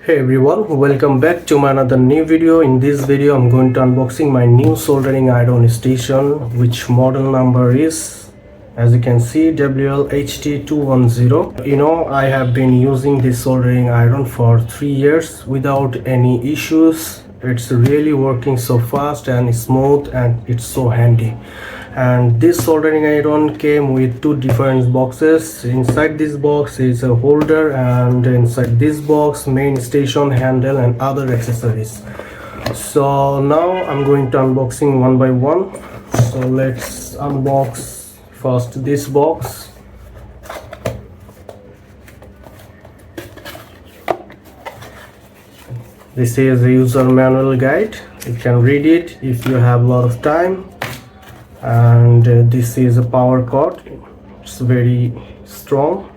Hey everyone, welcome back to my another new video. In this video I'm going to unboxing my new soldering iron station, which model number is, as you can see, WLHT210. I have been using this soldering iron for 3 years without any issues. It's really working so fast and smooth, and it's so handy. And this soldering iron came with two different boxes. Inside this box is a holder, and inside this box main station, handle and other accessories. So now I'm going to unboxing one by one. So let's unbox first this box. This is a user manual guide. You can read it if you have a lot of time. And this is a power cord. It's very strong,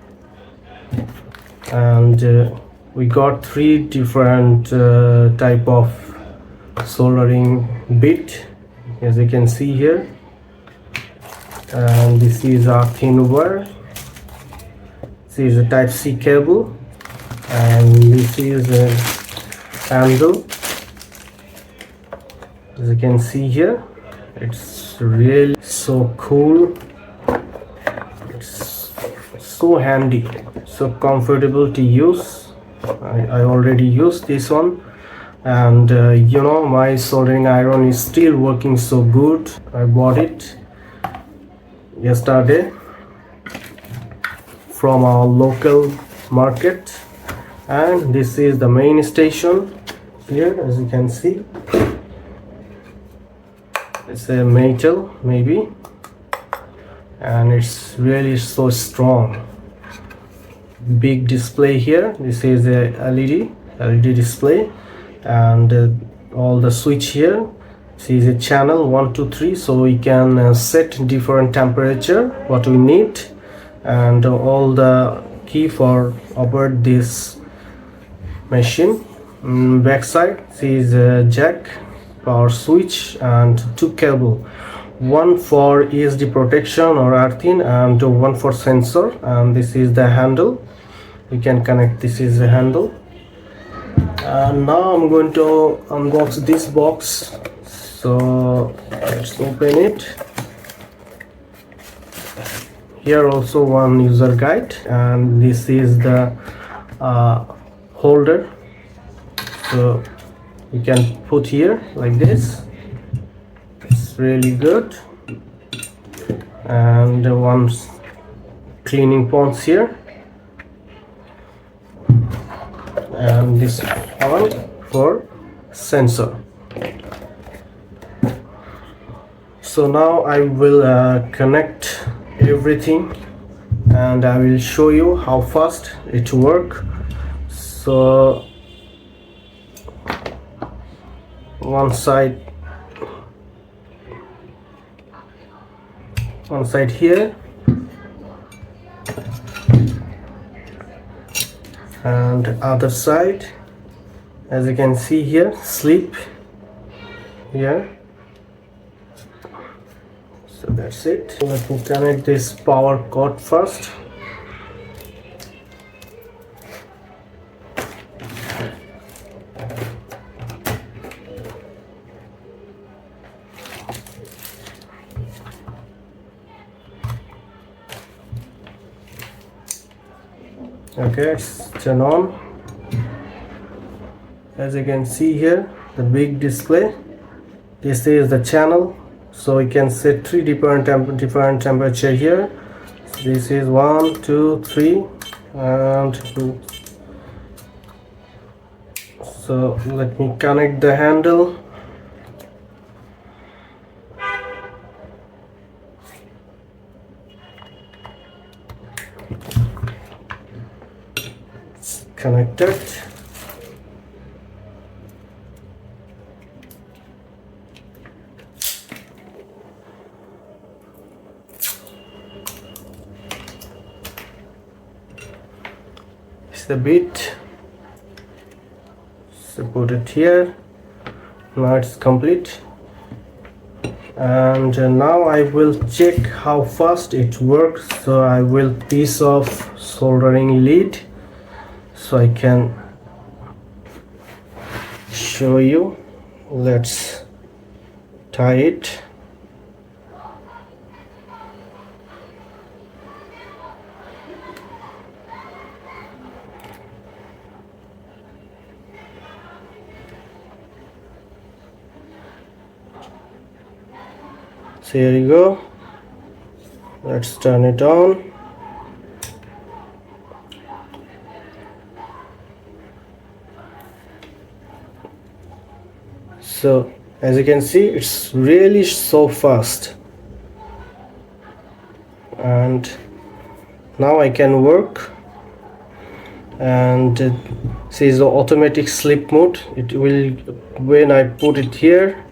and we got three different type of soldering bit, as you can see here. And this is our thin wire. This is a type C cable, and this is a handle, as you can see here. It's really so cool. It's so handy, so comfortable to use. I already used this one, and my soldering iron is still working so good. I bought it yesterday from our local market, and this is the main station here, as you can see. It's a metal maybe, and it's really so strong. Big display here. This is a LED display, and all the switch here. This is a channel 1 2 3, so we can set different temperature what we need, and all the key for operate this machine. Backside, this is a jack, power switch, and two cable, one for ESD protection or earthing, and one for sensor. And this is the handle. We can connect. This is the handle. And now I'm going to unbox this box. So let's open it. Here also one user guide, and this is the holder. So you can put here like this. It's really good. And one cleaning ponds here, and this one for sensor. So now I will connect everything, and I will show you how fast it works. So one side here, and other side, as you can see here, slip here. So that's it. Let me connect this power cord first. Okay, turn on. As you can see here, the big display. This is the channel, so we can set three different temperature here. This is 1 2 3, and so let me connect the handle. Connected. It's the bit. So put it here. Now it's complete. And now I will check how fast it works. So I will piece of soldering lead, so I can show you. Let's tie it. So here you go. Let's turn it on. So as you can see, it's really so fast, and now I can work. And see the automatic sleep mode. It will, when I put it here,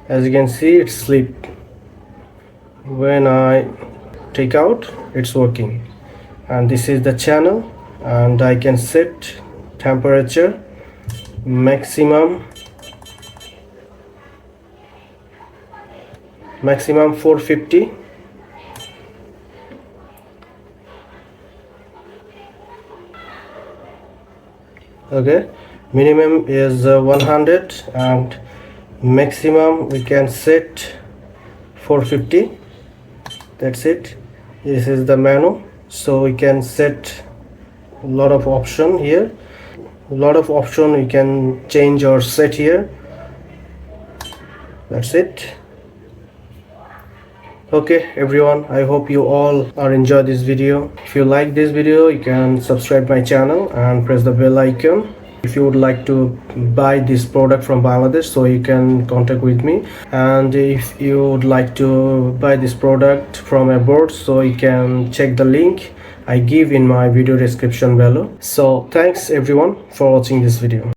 as you can see, it's sleep. When I take out, it's working. And this is the channel, and I can set temperature maximum 450. Okay, minimum is 100 and maximum we can set 450. That's it. This is the menu, so we can set a lot of option here. A lot of option we can change or set here. That's it. Okay everyone, I hope you all are enjoy this video. If you like this video, you can subscribe my channel and press the bell icon. If you would like to buy this product from Bangladesh, so you can contact with me. And if you would like to buy this product from abroad, so you can check the link I give in my video description below. So thanks everyone for watching this video.